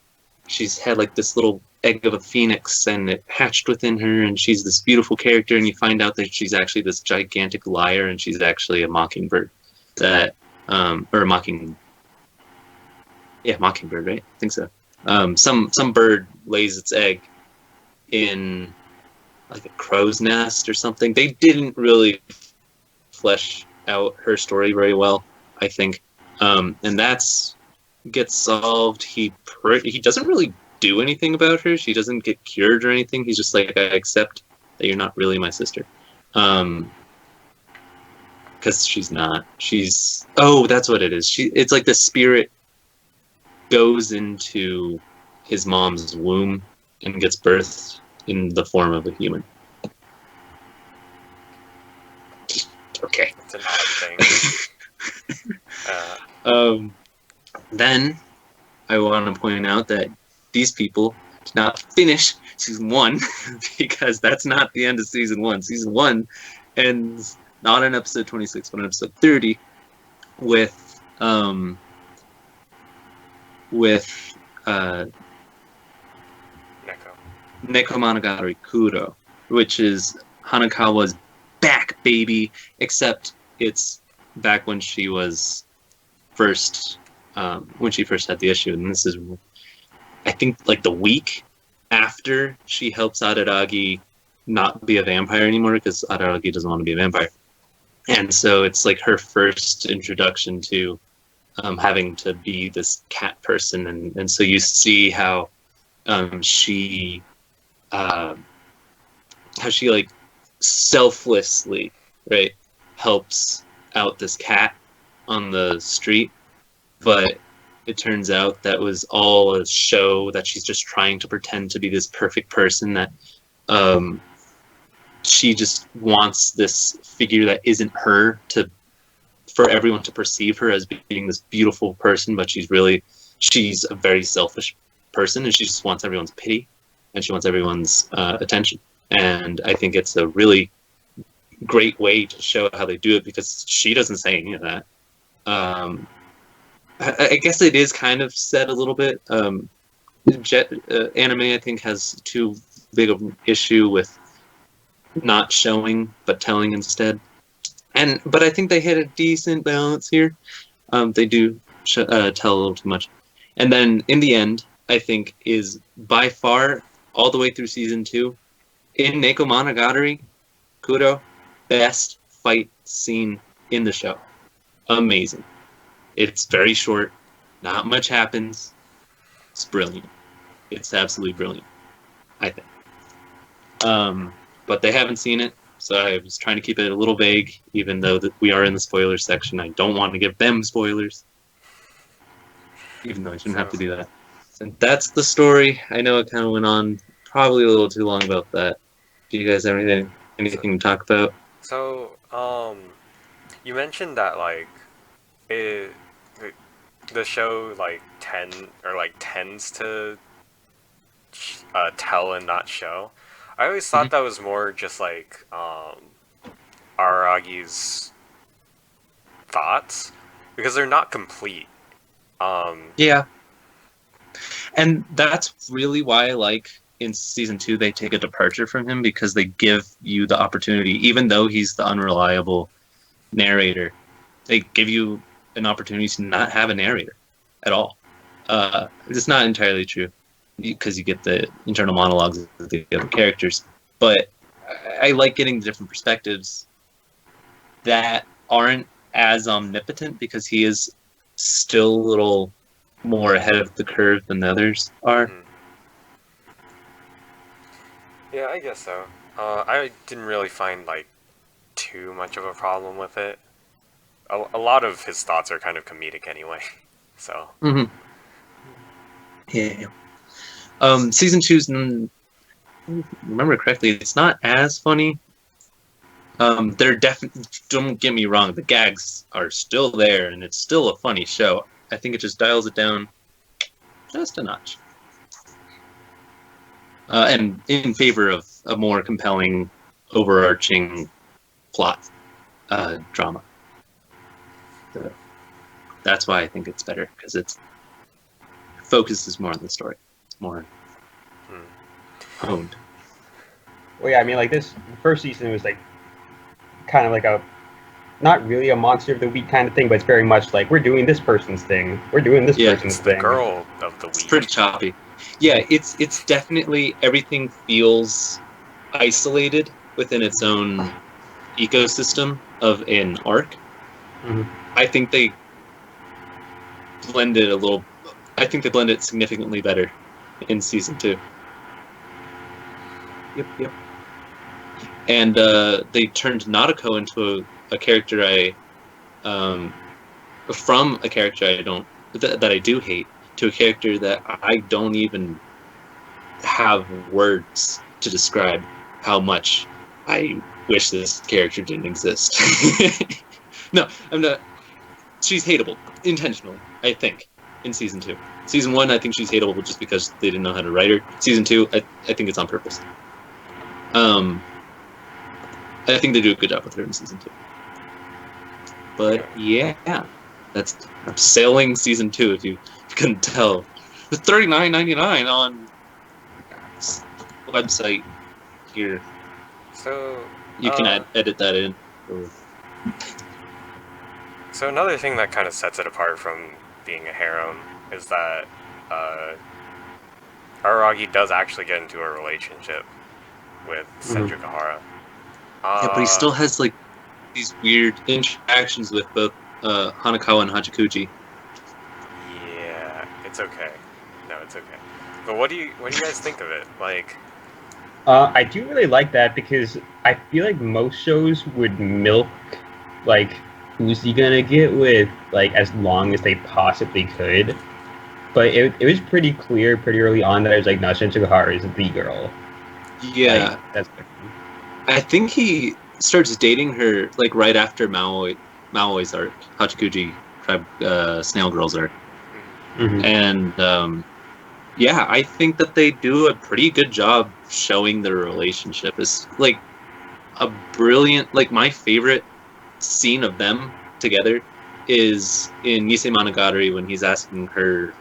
She's had like this little egg of a phoenix, and it hatched within her, and she's this beautiful character, and you find out that she's actually this gigantic liar, and she's actually a mockingbird. Mockingbird, right? I think so. Some bird lays its egg in like a crow's nest or something. They didn't really flesh out her story very well, I think. And that's gets solved. He doesn't really do anything about her. She doesn't get cured or anything. He's just like, I accept that you're not really my sister. Because she's not. That's what it is. It's like the spirit goes into his mom's womb and gets birthed in the form of a human. Okay. It's an odd thing. Then I want to point out that these people did not finish season 1 because that's not the end of season 1. Season 1 ends not on episode 26 but on episode 30 with Neko Monogatari Kuro, which is Hanakawa's back, baby, except it's back when she was first had the issue, and this is, I think, like the week after she helps Araragi not be a vampire anymore because Araragi doesn't want to be a vampire. And so it's like her first introduction to having to be this cat person, and so you see how she like selflessly, right, helps out this cat on the street, but it turns out that was all a show, that she's just trying to pretend to be this perfect person that she just wants this figure that isn't her for everyone to perceive her as being this beautiful person, but she's a very selfish person, and she just wants everyone's pity, and she wants everyone's attention. And I think it's a really great way to show how they do it, because she doesn't say any of that. I guess it is kind of said a little bit. Anime, I think, has too big of an issue with not showing but telling instead. But I think they hit a decent balance here. They do tell a little too much. And then in the end, I think is by far, all the way through season 2, in Neko Monogatari, Kuro, best fight scene in the show. Amazing. It's very short. Not much happens. It's brilliant. It's absolutely brilliant, I think. But they haven't seen it, so I was trying to keep it a little vague, even though we are in the spoiler section. I don't want to give them spoilers, even though I shouldn't have to do that. And that's the story. I know it kind of went on probably a little too long about that. Do you guys have anything to talk about? So, you mentioned that like the show like tends to tell and not show. I always thought that was more just like Aragi's thoughts, because they're not complete. Yeah. And that's really why I like in season 2 they take a departure from him, because they give you the opportunity, even though he's the unreliable narrator, they give you an opportunity to not have a narrator at all. It's not entirely true, because you get the internal monologues of the other characters, but I like getting the different perspectives that aren't as omnipotent, because he is still a little more ahead of the curve than the others are. Yeah, I guess so. I didn't really find like too much of a problem with it. A lot of his thoughts are kind of comedic anyway, so. Yeah. Season 2's, remember correctly, it's not as funny. They're definitely, don't get me wrong, the gags are still there, and it's still a funny show. I think it just dials it down just a notch. And in favor of a more compelling, overarching plot drama. So that's why I think it's better, because it focuses more on the story. It's more honed. Well, yeah, I mean, like this first season was like kind of like not really a monster of the week kind of thing, but it's very much like, we're doing this person's thing. We're doing this person's it's thing. The girl of the week. It's pretty choppy. Yeah, it's definitely, everything feels isolated within its own ecosystem of an arc. I think they blend it significantly better in season 2. Yep. And they turned Nadeko into a character from a character that I do hate, to a character that I don't even have words to describe how much I wish this character didn't exist. No, I'm not. She's hateable, intentionally, I think, in season 2. Season 1, I think she's hateable just because they didn't know how to write her. Season 2, I think it's on purpose. I think they do a good job with her in season 2. But yeah, I'm sailing season 2, if you couldn't tell. It's $39.99 on website here. So you can edit that in. So another thing that kind of sets it apart from being a harem is that Araragi does actually get into a relationship with Senju Kahara. Yeah, but he still has like these weird interactions with both Hanakawa and Hachikuji. Yeah, it's okay. No, it's okay. But what do you guys think of it? Like, I do really like that, because I feel like most shows would milk like, who's he gonna get with, like, as long as they possibly could. But it was pretty clear pretty early on that I was like, no, Shin Chiguhara is the girl. Yeah. Like, that's I think he starts dating her like right after Maoi's arc, Hachikuji tribe snail girls arc. Mhm. And yeah, I think that they do a pretty good job showing their relationship. It's like a brilliant, like my favorite scene of them together is in Nisei Monogatari when he's asking her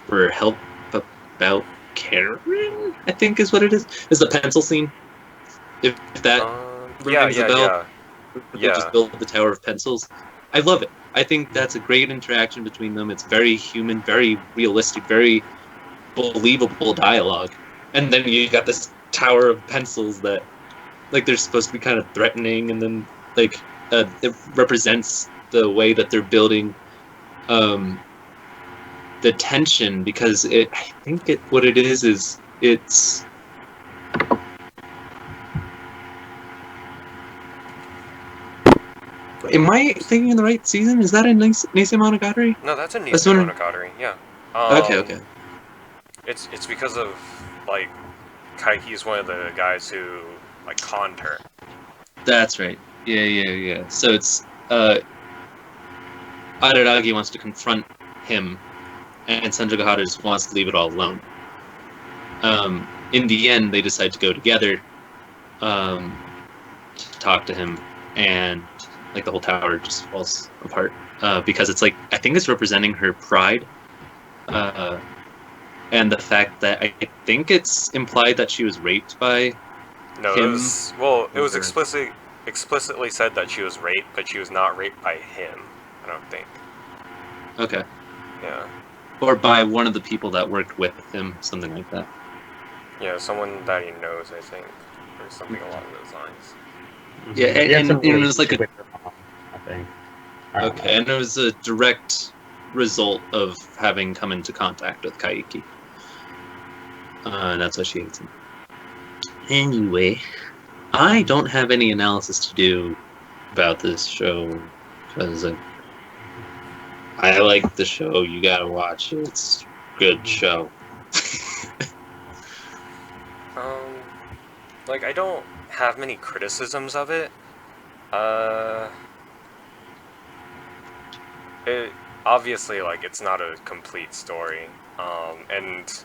for help about Karen, I think is what it is. Is the pencil scene. If that Yeah, rings a bell, yeah. they just build the tower of pencils. I love it. I think that's a great interaction between them. It's very human, very realistic, very believable dialogue. And then you got this tower of pencils that, like, they're supposed to be kind of threatening, and then like it represents the way that they're building the tension, because I think what it is it's. Am I thinking in the right season? Is that in Nisei Monogatari? No, that's a That's Nisei one- Monogatari. Yeah. Okay. It's because of like Kaiki's one of the guys who like conned her. That's right. Yeah. So it's Araragi wants to confront him, and Sanjogahara just wants to leave it all alone. In the end, they decide to go together to talk to him, and like the whole tower just falls apart because it's like, I think it's representing her pride, and the fact that I think it's implied that she was raped by No, him. it was explicitly said that she was raped, but she was not raped by him. I don't think. Okay. Yeah. Or by one of the people that worked with him, something like that. Yeah, someone that he knows, I think, or something along those lines. Yeah, He had some and it was like relationship with her mom, I think. I don't Okay, and it was a direct result of having come into contact with Kaiki. And that's why she hates him. Anyway, I don't have any analysis to do about this show, because I like the show. You gotta watch it. It's a good show. Like, I don't have many criticisms of it. It obviously, like, it's not a complete story. And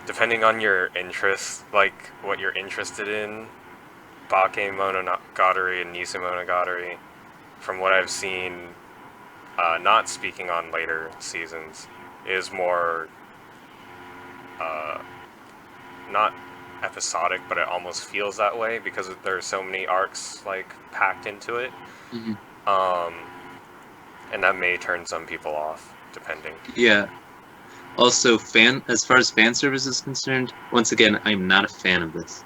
depending on your interest, like what you're interested in, Monogatari and Nisei Monogatari, from what I've seen, not speaking on later seasons, is more not episodic, but it almost feels that way because there are so many arcs like packed into it. Mm-hmm. And that may turn some people off, depending. Yeah. Also, as far as fan service is concerned, once again, I'm not a fan of this.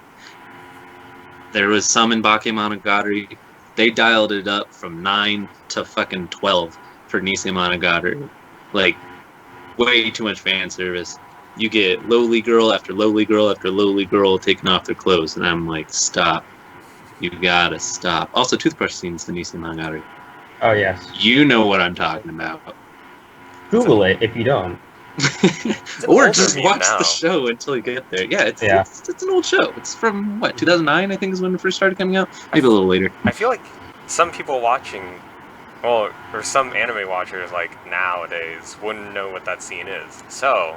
There was some in Bakemonogatari. They dialed it up from 9 to fucking 12 for Nisei Monogatari. Like, way too much fan service. You get lowly girl after lowly girl after lowly girl taking off their clothes, and I'm like, stop. You gotta stop. Also, toothbrush scenes in Nisei Monogatari. Oh, yes. You know what I'm talking about. Google it if you don't. Or just watch the show until you get there. Yeah, it's an old show. It's from, what, 2009, I think is when it first started coming out? Maybe a little later. I feel like some people watching, or some anime watchers, like, nowadays, wouldn't know what that scene is. So,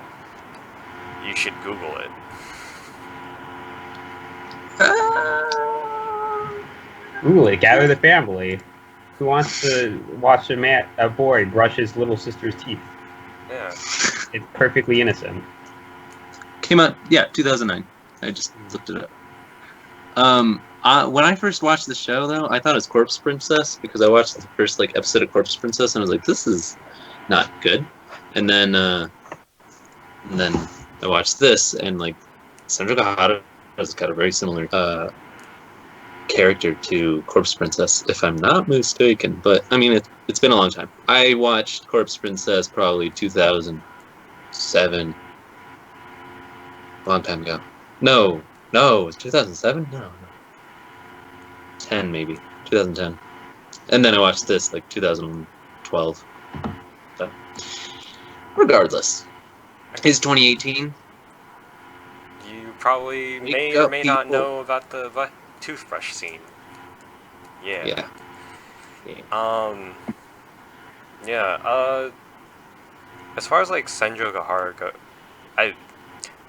you should Google it. Google it. Gather the family. Who wants to watch a boy brush his little sister's teeth? Yeah. It's perfectly innocent. Came out, 2009. I just looked it up. When I first watched the show, though, I thought it was Corpse Princess, because I watched the first episode of Corpse Princess, and I was like, this is not good. And then I watched this, and Sanjogahara has got a very similar character to Corpse Princess, if I'm not mistaken. But I mean, it's been a long time. I watched Corpse Princess probably 2007, long time ago. No, it's 2007. No, 10 maybe, 2010. And then I watched this 2012. So, regardless, it's 2018. You probably may or may not know about the toothbrush scene. Yeah. Yeah. As far as like Senjo Gahara go,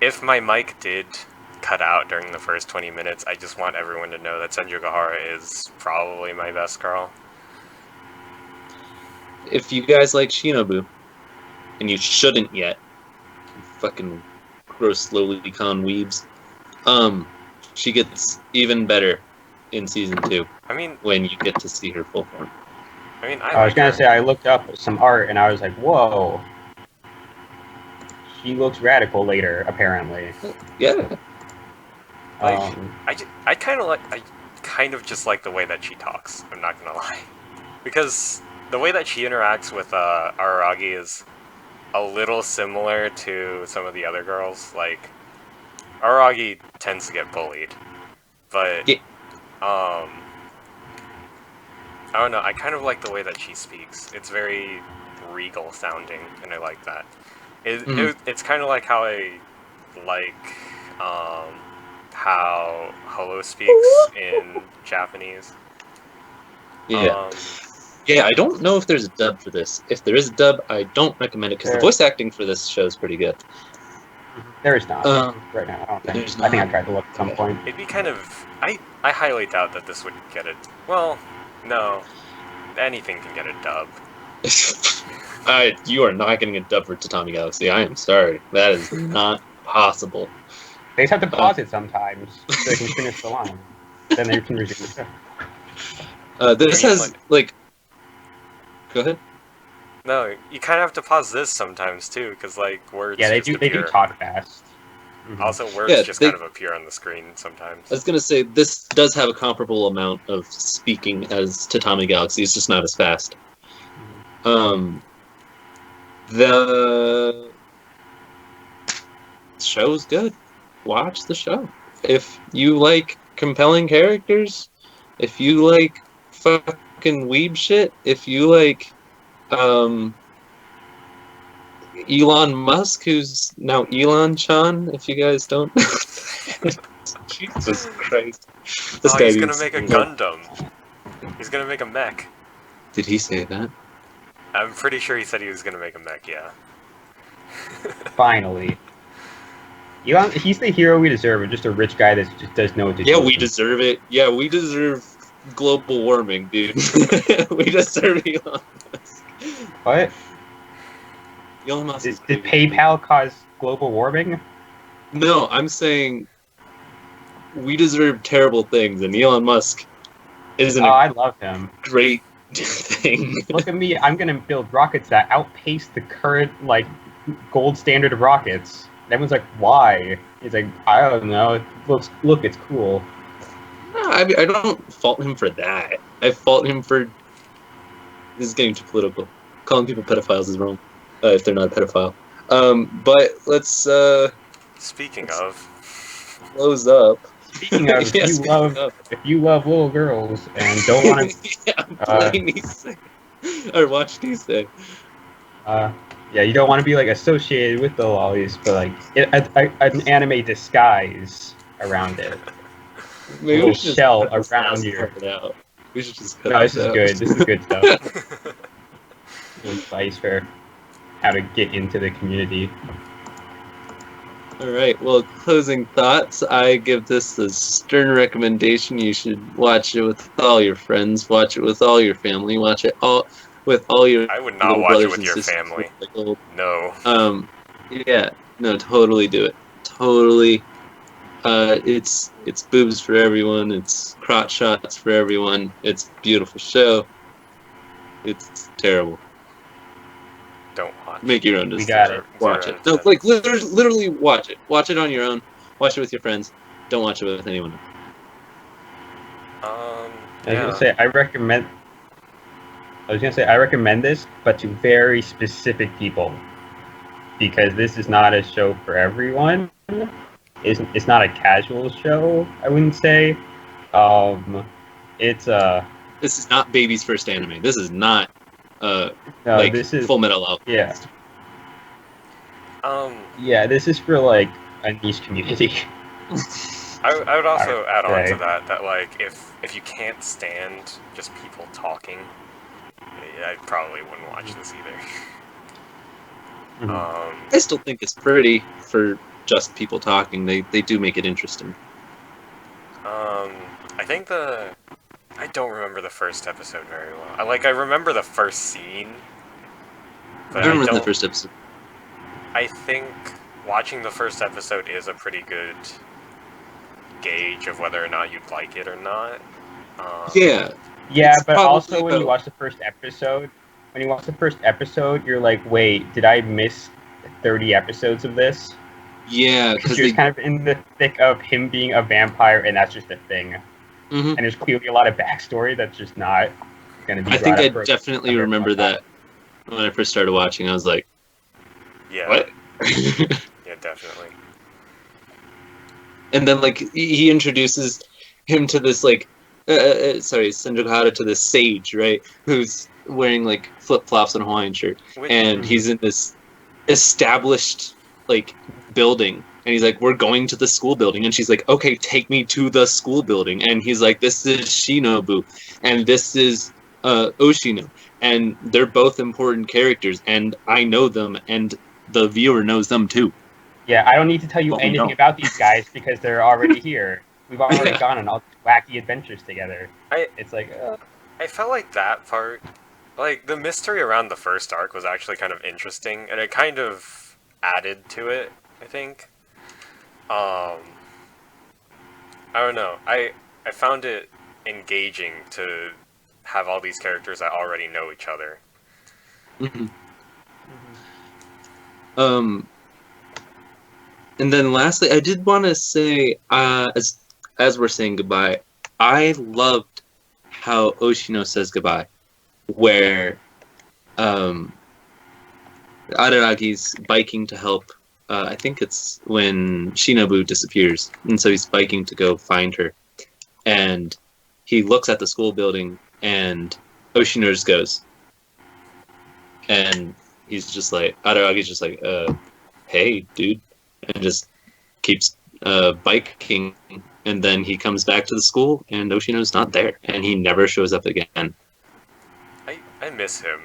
if my mic did cut out during the first 20 minutes, I just want everyone to know that Senjo Gahara is probably my best girl. If you guys like Shinobu, and you shouldn't yet, you fucking gross slowly con weebs, she gets even better in season 2 I mean, when you get to see her full form. I was gonna say, I looked up some art and I was like, whoa. She looks radical later, apparently. Yeah. Like, I kind of just like the way that she talks. I'm not gonna lie, because the way that she interacts with Araragi is a little similar to some of the other girls. Like, Araragi tends to get bullied, but Yeah. I don't know. I kind of like the way that she speaks. It's very regal sounding, and I like that. It's kind of like how I like how Holo speaks in Japanese. Yeah. Yeah, I don't know if there's a dub for this. If there is a dub, I don't recommend it because the voice acting for this show is pretty good. There is not right now. I don't think. I think I tried to look at some point. It'd be kind of. I highly doubt that this would get it. Well, no. Anything can get a dub. You are not getting a dub for Tatami Galaxy. I am sorry. That is not possible. They just have to pause it sometimes so they can finish the line. Then they can resume the show. This has, like... Go ahead. No, you kind of have to pause this sometimes, too, because, like, words Yeah, they just do appear. talk fast. Mm-hmm. Also, words just kind of appear on the screen sometimes. I was going to say, this does have a comparable amount of speaking as Tatami Galaxy. It's just not as fast. The show's good. Watch the show. If you like compelling characters, if you like fucking weeb shit, if you like Elon Musk, who's now Elon-chan, if you guys don't. Jesus Christ. This guy he's gonna make a Gundam. He's gonna make a mech. Did he say that? I'm pretty sure he said he was gonna make a mech, yeah. Finally. Elon, he's the hero we deserve, just a rich guy that just does know what to do. Yeah, we deserve it. Yeah, we deserve global warming, dude. We deserve Elon Musk. What? Elon Musk Did PayPal cause global warming? No, I'm saying we deserve terrible things, and Elon Musk isn't I love him. Great thing. Look at me, I'm gonna build rockets that outpace the current, like, gold standard of rockets. And everyone's like, why? He's like, I don't know, look, it's cool. No, I mean, I don't fault him for that. I fault him for... This is getting too political. Calling people pedophiles is wrong, if they're not a pedophile. But let's, Speaking of... close up. Speaking of, if you love little girls and don't want to... Yeah, or watch Nisei. Yeah, you don't want to be, like, associated with the lollies, but, like, an anime disguise around it. Maybe we should shell just around your... We should just cut No, this this is out. good. This is good stuff. Advice for how to get into the community. Alright, well, closing thoughts. I give this a stern recommendation. You should watch it with all your friends, watch it with all your family, watch it all with all your I would not watch it with your sisters. family. No. Yeah, no, totally do it. Totally. It's boobs for everyone, it's crotch shots for everyone, it's a beautiful show. It's terrible. Don't watch. Make your own decision. We got it. Watch it. No, like literally watch it. Watch it on your own. Watch it with your friends. Don't watch it with anyone. I was gonna say I recommend this, but to very specific people, because this is not a show for everyone. It's not a casual show, I wouldn't say. This is not baby's first anime. This is not this is Full Metal Alchemist. Yeah, this is for, like, a niche community. I would also add on to Okay. that like if you can't stand just people talking, I probably wouldn't watch this either. Mhm. I still think it's pretty for just people talking. They do make it interesting. I think I don't remember the first episode very well. I remember the first scene, but I I remember the don't. first episode. I think watching the first episode is a pretty good gauge of whether or not you'd like it or not. Yeah, Yeah, it's but probably also when you about watch the first episode, you're like, wait, did I miss 30 episodes of this? yeah, Because because you're they. just kind of in the thick of him being a vampire, and that's just a thing. Mhm. And there's clearly a lot of backstory that's just not going to be I brought think I up for definitely a very long remember time. that when I first started watching. I was like, Yeah, what? yeah, definitely. And then like he introduces him to this like Senjukata to this sage, right, who's wearing like flip-flops and a Hawaiian shirt, Which and he's in this established like building, and he's like, we're going to the school building, and she's like, okay, take me to the school building, and he's like, this is Shinobu and this is Oshino, and they're both important characters and I know them and the viewer knows them too. Yeah, I don't need to tell you But we anything don't. about these guys because they're already here. We've already Yeah. gone on all these wacky adventures together. I It's like, I felt like that part, like the mystery around the first arc was actually kind of interesting, and it kind of added to it. I think. I don't know. I found it engaging to have all these characters that already know each other. Mhm. Um, and then lastly, I did want to say, as we're saying goodbye, I loved how Oshino says goodbye, where Araragi's biking to help. I think it's when Shinobu disappears, and so he's biking to go find her, and he looks at the school building, and Oshino just goes, and he's just like, Araragi's just like, hey, dude, and just keeps biking, and then he comes back to the school, and Oshino's not there, and he never shows up again. I miss him.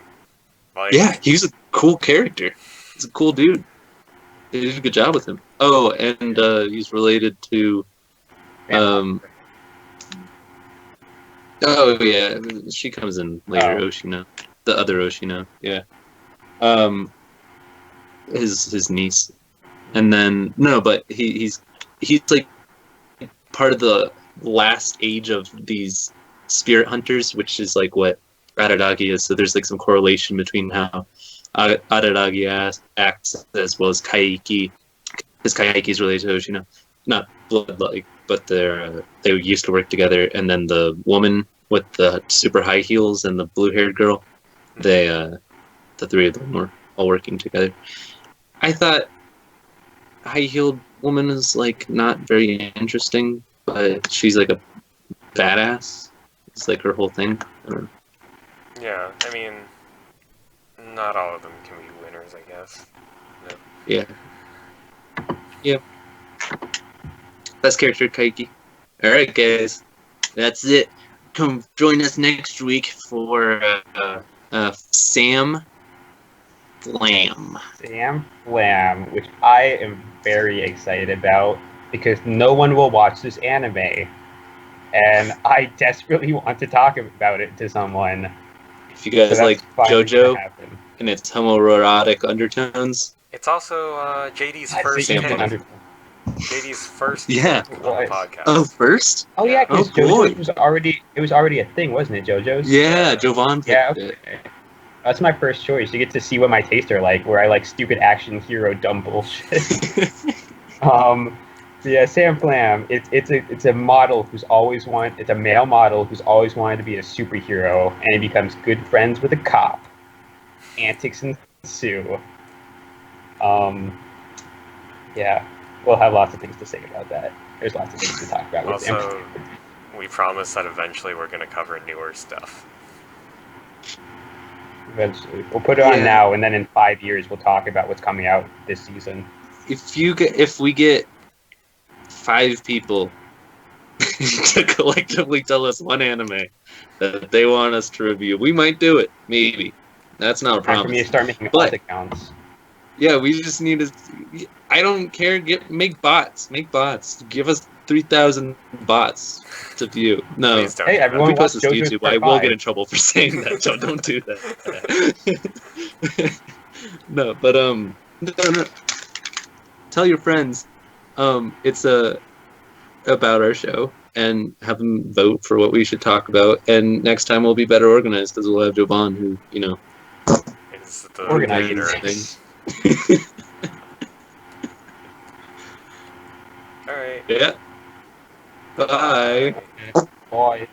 Like, Yeah, he's a cool character. He's a cool dude. They did a good job with him. Oh, and he's related to. Oh yeah, she comes in later. Oh. Oshino, the other Oshino. Yeah. His niece, and then no, but he's like part of the last age of these spirit hunters, which is like what Araragi is. So there's like some correlation between how Araragi acts as well as Kaiki, because Kaiki is related to Oshino, not blood like, but they used to work together. And then the woman with the super high heels and the blue-haired girl, they the three of them were all working together. I thought high-heeled woman is like not very interesting, but she's like a badass. It's like her whole thing. I don't know. yeah, I mean, not all of them can be winners, I guess. No. Yeah. Yep. Best character, Kaiki. Alright, guys. That's it. Come join us next week for Sam Flam. Sam Flam, which I am very excited about because no one will watch this anime. And I desperately want to talk about it to someone. If you guys So like that's finally JoJo gonna happen. and its homoerotic undertones, It's also JD's I'd first say Sam even Flam. under- JD's first Yeah. on the podcast. Oh, first? Oh yeah, because Oh, boy. JoJo's was already a thing, wasn't it? JoJo's. Yeah, Jovan Yeah. picked it. Okay. That's my first choice. You get to see what my tastes are like, where I like stupid action hero dumb bullshit. So yeah, Sam Flam. It's a model who's always wanted. It's a male model who's always wanted to be a superhero, and he becomes good friends with a cop. Antics ensue. Yeah, we'll have lots of things to say about that. There's lots of things to talk about with Sam. Also, we promise that eventually we're going to cover newer stuff. Eventually, we'll put it on Yeah. now, and then in 5 years we'll talk about what's coming out this season. If we get 5 people to collectively tell us one anime that they want us to review. We might do it, maybe. That's not a Time for me to promise. start making But- alt accounts. Yeah, we just need to. I don't care. Make bots. Make bots. Give us 3,000 bots to view. No. Please don't Hey, do that. everyone- We post this to watch JoJo's YouTube. Part I will 5. get in trouble for saying that, so don't do that. No, but no. Tell your friends. It's about our show, and have them vote for what we should talk about. And next time we'll be better organized because we'll have Jovan, who It's the Organized leader. things. All right. Yeah. Bye. Boy.